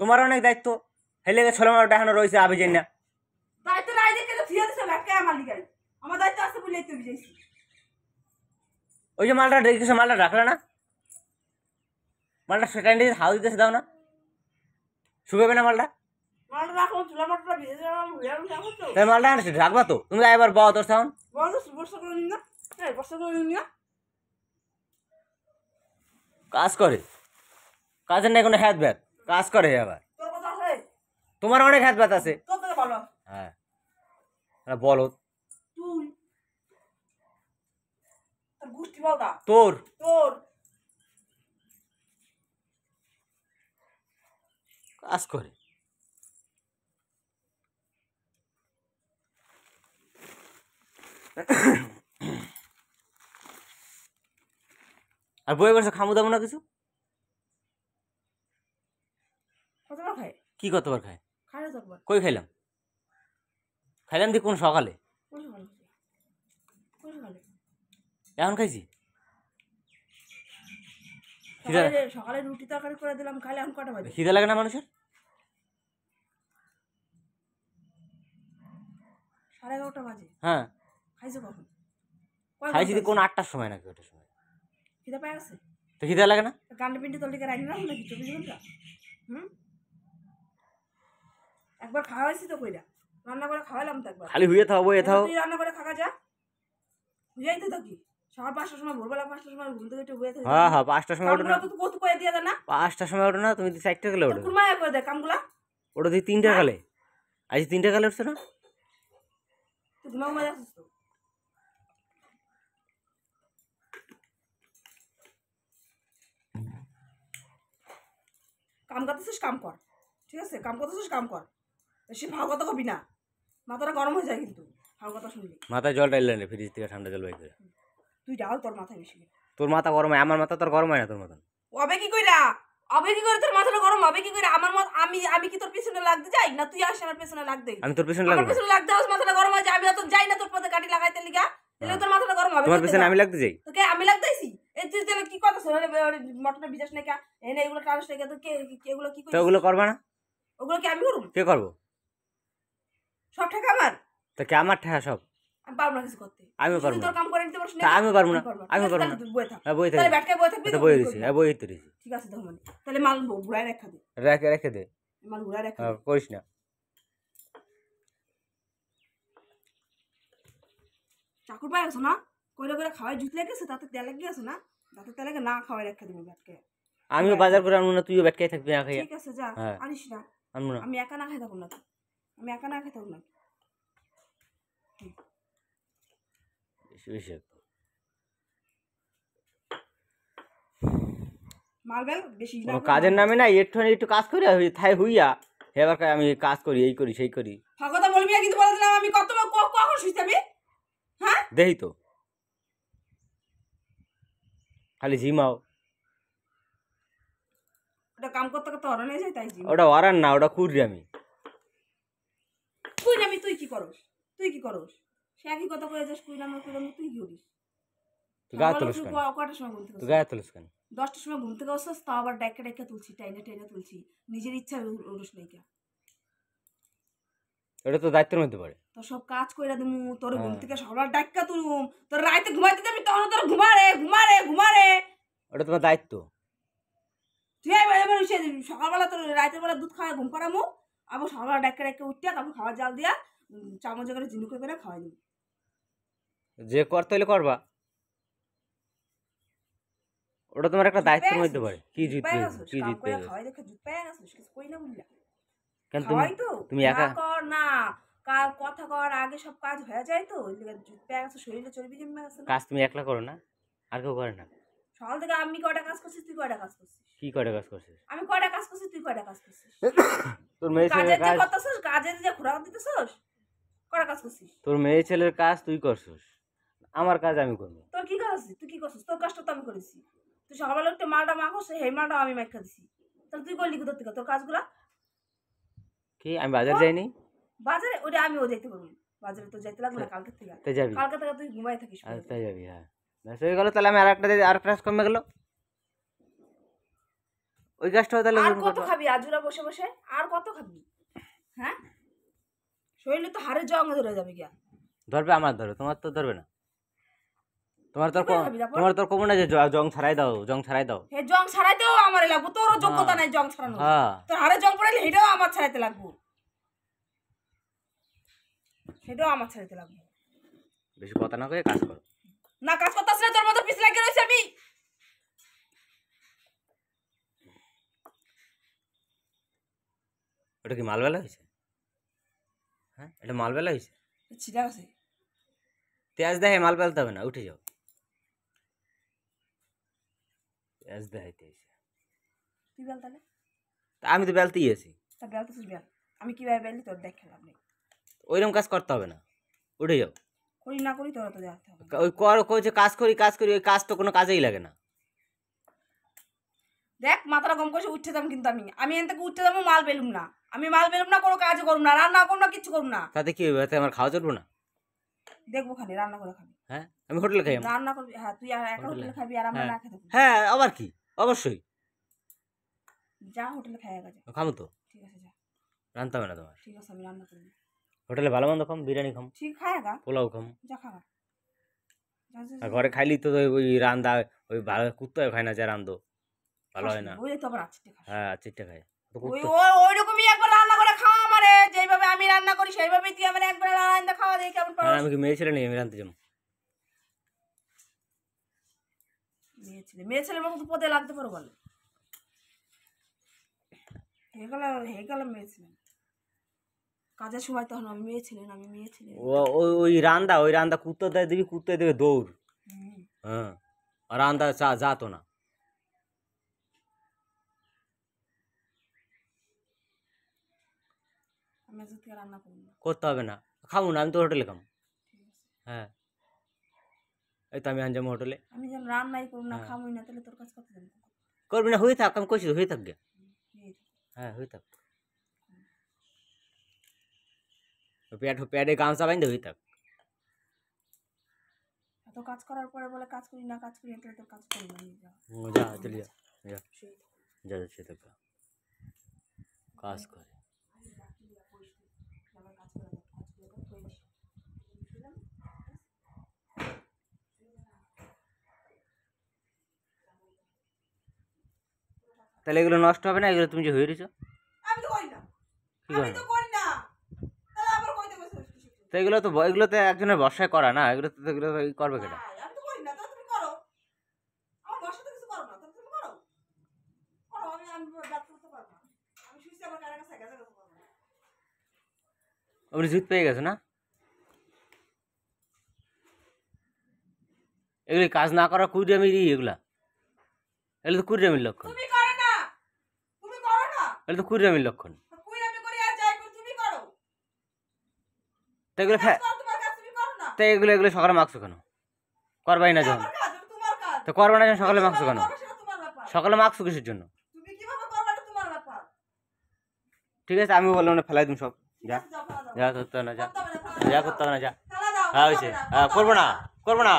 তোমার অনেক দায়িত্ব হেলে গে ছোলা মালটা এখনো রয়েছে আবি যাই না দায়িত্ব নাই দেখে তো ফিরে দিছে ভ্যাটকে আমার লিগাই আমার দায়িত্ব আছে বলে তো বুঝাইছি ওই যে মালটা রেখেছো মালটা রাখলে না মালটা সেকেন্ডে হাওয়া দিতেছে দাও না শুকাবে না মালটা মালটা রাখো চুলা মালটা ভিজে যাওয়া ভুলে যাবো তো তাই মালটা আনছে রাখবা তো তুমি এবার বাও তোর সাউন্ড বলো বর্ষা করে নিন না এই বর্ষা করে নিন না কাজ করে কাজের নাই কোনো হ্যাত ব্যাত কাজ করে আবার তোর কথা আছে তোমার অনেক হ্যাত ব্যাত আছে তোর কথা বলো হ্যাঁ বলো তুই তোর গুষ্টি বলটা তোর তোর কাজ করে আর বই বসে খামু দাবো না কিছু কতবার খায় কি কতবার খায় খায় না তোরবার কই খাইলাম খাইলাম দি কোন সকালে কোন সকালে কোন সকালে এখন খাইছি সকালে রুটি তরকারি করে দিলাম খাইলে এখন কটা বাজে খিদে লাগে না মানুষের 11:30 বাজে হ্যাঁ খাইছো কখন খাইছি কোন 8টার সময় নাকি ওটার সময় খিদে পেয়ে গেছে তো খিদে লাগে না গান্ডে পিন্ডি তলিকে রাখি না নাকি 24 ঘন্টা একবার খাওয়া হয়েছি তো কইরা রান্না করে খাওয়ালাম তো একবার খালি হুইয়ে থাও বইয়ে থাও তুই রান্না করে খাওয়া যা হুইয়াই তো থাকি সকাল 5টার সময় ভোরবেলা 5টার সময় ঘুম থেকে উঠে হুইয়ে থাকি হ্যাঁ 5টার সময় ওঠো না তো কত করে দিয়ে দেয় না 5টার সময় ওঠো না তুমি 4টা গেলে ওঠো কুরমায়া করে দেয় কামগুলা ওটা দিয়ে 3টা গেলে আজ 3টা গেলে উঠছো না তুই ঘুমা যাচ্ছিস তো কাম করতেছিস কাম কর ঠিক আছে কাম করতেছিস কাম কর বেশি ভাও কথা কবি না মাথাটা গরম হয়ে যায় কিন্তু ভাও কথা শুনলি মাথায় জল টাইলেন ফ্রিজ থেকে ঠান্ডা জল বাই করে তুই ডাল তোর মাথায় বেশি তোর মাথা গরম হয় আমার মাথা তোর গরম হয় না তোর মতন অবে কি কইরা অবে কি করে তোর মাথাটা গরম হবে কি করে আমার মত আমি কি তোর পিছনে লাগতে যাই না তুই আসিস আমার পিছনে লাগতে আমি তোর পিছনে আমার লাগবো পিছনে লাগতে হাস মাথাটা গরম হয় যায় আমি তো যাই না তোর পথে কাটি লাগাইতে লিগা তাহলে তোর মাথাটা গরম হবে তোমার পিছনে আমি লাগতে যাই তোকে আমি লাগতেছি এই তুই তাহলে কি কথা শোনে মটনে বিজাস না কা এনে এগুলো টানস না তো কে এগুলো কি তো ওগুলো করবা না ওগুলো কি আমি করব কে করবো সব টাকা আমার তো কে আমার ঠেহা সব আমি পারবো না কিছু করতে আমি পারবো তোর কাম করে নিতে পারছ না আমি পারবো না আমি পারবো না তুই বই থাক হ্যাঁ বই থাক তাহলে ব্যাটকে বই থাকবি তো বই দিছি হ্যাঁ বই তো দিছি ঠিক আছে তখন তাহলে মাল বুড়ায় রেখা দে রেখে রেখে দে মাল বুড়ায় রেখা করিস না চাকুর পায় গেছো না কইলে করে খাওয়াই জুত লেগেছে তাতে তেল লেগে গেছে না তাতে তেল লেগে না খাওয়াই রেখা দিব ব্যাটকে আমিও বাজার করে আনবো না তুইও ব্যাটকাই থাকবি না খাইয়া ঠিক আছে যা আনিস না আনবো না আমি একা না খাই থাকুন না আমি একা না খাই থাকুন না বেশি বেশি মালবেল বেশি না কাজের নামে না একটু কাজ করি থাই হইয়া এবার আমি কাজ করি এই করি সেই করি কথা বলবি না কিন্তু বলে দিলাম আমি কত কখন শুইতে আমি হ্যাঁ দেই তো খালি জিমাও ওটা কাম করতে করতে অরা নিয়ে যায় তাই জি ওটা ওরান না ওটা কুড়ি আমি তুই নামি তুই কি করস সে একই কথা কয়ে যাস তুই নাম তুই কি করিস তুই গায়ে তুলিস কেন কটার সময় ঘুম থেকে তুই গায়ে তুলিস কেন 10টার সময় ঘুম থেকে আসছিস তাও আবার ডাইকা তুলছি টাইনে তুলছি নিজের ইচ্ছা উড়ুস নাইকা এটা তো দায়িত্বের মধ্যে পড়ে তো সব কাজ কইরা দিমু তোর ঘুম থেকে সকাল ডাইকা তুলুম তোর রাতে ঘুমাইতে যাবি তখন তোর ঘুমারে ওটা তোমার দায়িত্ব তুই এবার সকালবেলা তোর রাতের বেলা দুধ খাওয়া ঘুম পাড়ামু আবার সকালবেলা ডাইকা উঠিয়া তারপর খাওয়ার জাল দিয়া চামচে করে ঝিনুক করে খাওয়াই দিবি যে করতে হইলে করবা ওটা তোমার একটা দায়িত্বের মধ্যে পড়ে কি জিতবে খাওয়াই দেখে জুত পেয়ে গেছিস কিছু কই না বললা কেন তুমি একা কর না কথা কর আগে সব কাজ হয়ে যায় তো ওই লিগে জুত পেয়ে গেছে শরীরে চর্বি জমে গেছে কাজ তুমি একলা করো না আর কেউ করে না সকাল থেকে আমি কয়টা কাজ করছিস তুই কয়টা কাজ করছিস কি কয়টা কাজ করছিস আমি কয়টা কাজ করছি তুই কয়টা কাজ করছিস তোর মেয়ে ছেলের কাজ করতেছিস কাজে যে খোরাক দিতেছিস কয়টা কাজ করছিস তোর মেয়ে ছেলের কাজ তুই করছিস আমার কাজ আমি করব তোর কি কাজ তুই কি করছিস তোর কাজটা তো আমি করেছি তুই সকালবেলা একটা মালটা মাখছ সেই মালটা আমি মাখা দিছি তাহলে তুই করলি কোথা থেকে তোর কাজগুলা কি আমি বাজার যাইনি বাজারে ওটা আমি যাইতে পারবো বাজারে তো যাইতে লাগবে না কালকে থেকে কালকে থেকে তুই ঘুমাই থাকিস তাই যাবি হ্যাঁ ব্যাস হয়ে গেল তাহলে আমি আরেকটা কাজ কমে গেল ওই গাছটাও তাহলে আর ওরকম কত করবা। খাবি আজুরা বসে বসে? আর কত খাবি? হ্যাঁ, শরীরে তো হাড়ের জং ধরে যাবে গিয়া। ধরবে আমার ধরবে, তোমার তো ধরবে না। তোমার তো আর কি করে খাবি তারপর? তোমার তো আর কমো না যে জং ছাড়াই দাও, জং ছাড়াই দাও। হে জং ছাড়াইতেও আমার লাগবো, তোরও যোগ্যতা নাই জং ছাড়ানো। হ্যাঁ তোর হাড়ে জং পড়াইলে সেটাও আমার ছাড়াইতে লাগবো, সেটাও আমার ছাড়াইতে লাগবো। বেশি কথা না কয়ে কাজ করো। না কাজ করতে আসলে তোর মতো পিছলে লাগিয়ে রয়েছে আমি। ওটা কি মালবেলা হয়েছে? হ্যাঁ, এটা মালবেলা হয়েছে। ছিটা গেছে। পেঁয়াজ দেখে মাল বেলতে হবে না, উঠে যাও। পেঁয়াজ দেখাইতে হয়েছে। তুই বেল তাহলে। আমি তো বেলতেই আছি। তা বেল তো তুই বেল, আমি কিভাবে বেলি তোর দেখ খেলাম নেই। ওইরকম কাজ করতে হবে না, উঠে যাও। করি না করি তোরা তো দেখতে হবে। ওই কইছে কাজ করি, ওই কাজ তো কোনো কাজেই লাগে না। দেখ মাথাটা গম করে উঠতে যাম, কিন্তু আমি এখান থেকে উঠতে যাবো, মাল বেলুম না, আমি মাল বেলুম না, কোনো কাজ করুম না, রান্না করুম না, কিচ্ছু করুম না। তাতে কি হবে? তাতে আমার খাওয়া চলবো না? দেখবো খালি রান্না করে খাবি। হ্যাঁ, আমি হোটেলে খাই। রান্না করবি, হ্যাঁ তুই আর একা হোটেলে খাবি আর আমরা না খেতে পারবো। হ্যাঁ, আবার কি, অবশ্যই যা হোটেলে খাই একা যা। খামো তো, ঠিক আছে যা। রানতে হবে না তোমার। ঠিক আছে আমি রান্না করবো। হোটেলে ভালো মন্দ খাম, বিরিয়ানি খাম, ঠিক খাই একা, পোলাও খাম। যা খাবা। আর ঘরে খাইলি তো ওই রান্দা, ওই ভালো কুত্তায় খায় না, যা রান্ধো ভালো হয় না। ওই তো আবার আছিস খাস। হ্যাঁ, চিটটা খায় তো ওই কুত্তা। ওই রকমই একবার রান্না করে খাওয়া আমারে, যেইভাবে আমি রান্না করি সেইভাবেই তুই আমার একবার রান্না খাওয়া দেখি কেমন হ্যাঁ, পারো। আমি কি মেয়ে ছেলে নেই আমি রানতে যাবো? মেয়ে ছেলের মতো তো পদে লাগতে পারো বলে। হেগেল মেয়ে ছিলেন, কাজের সময় তখন আমি মেয়ে ছিলেন, আমি মেয়ে ছিলেন। ওই রান্দা কুত্তা দেয় দিবি, কুত্তা দেবে দৌড়। হ্যাঁ, আর রান্দা যাতো না। আমি আজকে থেকে রান্না করবো না। করতে হবে না, খাবো না, আমি তো হোটেলে খাবো। হ্যাঁ, এই তো আমি আনজাম হোটেলে। আমি যেন রান্নাই করবো না, খাবোই না, তাহলে তোর কাজ করতে দেবো। করবি না, হয়ে থাক, আমি কইছি হয়ে থাকবে। হ্যাঁ, হয়ে থাক। প্যাডে গামছা বাইন্দে হয়ে থাক। এত কাজ করার পরে বলে কাজ করি না, কাজ করি না, তাহলে তোর কাজ করবো না। যা চলে যা, যা যাচ্ছে থাক, কাজ করে। তাহলে এগুলো নষ্ট হবে না? এগুলো তুমি যে হয়ে রয়েছো, আমি তো করি না, কি আমি করো? তো করি না, তাহলে আবার কইতে বসে। তো এগুলো তো একজনের বর্ষায় করা না, এগুলো তো করবে কেটা? আমি তো করি না, তাহলে তুমি করো। আমার বাসাতে কিছু করো না, তাহলে তুমি করো। করো, আমি ব্যর্থ হতে পারবো না। আমি শুইছি আমার কারো কাছে গেছে করবো না। আপনি জিত পেয়ে গেছে না? এগুলি কাজ না করা কুড়িয়ামি এগুলো তো কুড়িয়ামির লক্ষণ। তুমি করো না, তুমি করো না, এগুলো তো কুড়িয়ামির লক্ষণ। কই আমি করি আর যাই করি, তুমি করো। তো এগুলো কাজ করো, তোমার কাজ তুমি করো না। তো এগুলো সকালে মাখছো কেন? করবাই না যখন, আমার কাজ, এটা তোমার কাজ। তো করবা না যখন সকালে মাখছো কেন? করবে সেটা তোমার ব্যাপার। সকালে মাখছো কিসের জন্য? তুমি কিভাবে করবে এটা তোমার ব্যাপার। ঠিক আছে, আমি বললাম না ফেলাই তুমি সব। যা যাও, ফেলা দাও। যা করতে হবে না, যা করতে হবে না, ফেলা যা দাও। করতে হবে না, যা। ফেলা দাও, হ্যাঁ করতে হয়েছে, হবে না, হ্যাঁ করতে হবে করবো না, করবো না।